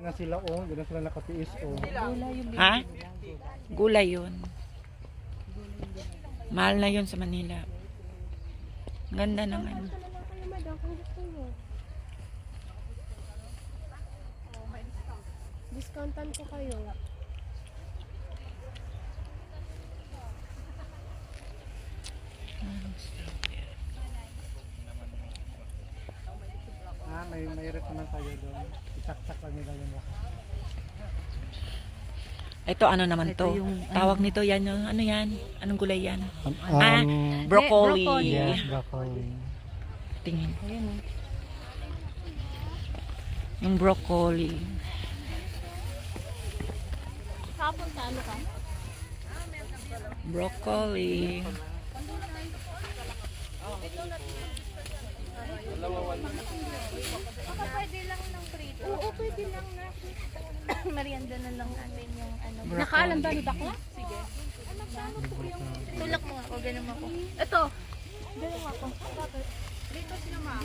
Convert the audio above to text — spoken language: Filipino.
Na sila doon na sila nakatiis Ha? Gulay yun. Mahal na yun sa Manila. Ganda ng ano. Discountan ko kayo. May rep naman tayo doon. Itak-tak lang nila yung lakas. Ito ano naman to? Tawag nito yan yung ano yan? Anong gulay yan? Broccoli. Broccoli. Yes, broccoli. Tingin. Yung broccoli. Kapon sa ano ka? Broccoli. Baka pwede lang ng prito. Oo, pwede lang na. Merienda na lang natin yung ano. Nakaalam ba ni Bakla? Sige. Tulak mo ako, ganun ako. Ito. Ganun ako. Dito sila ma.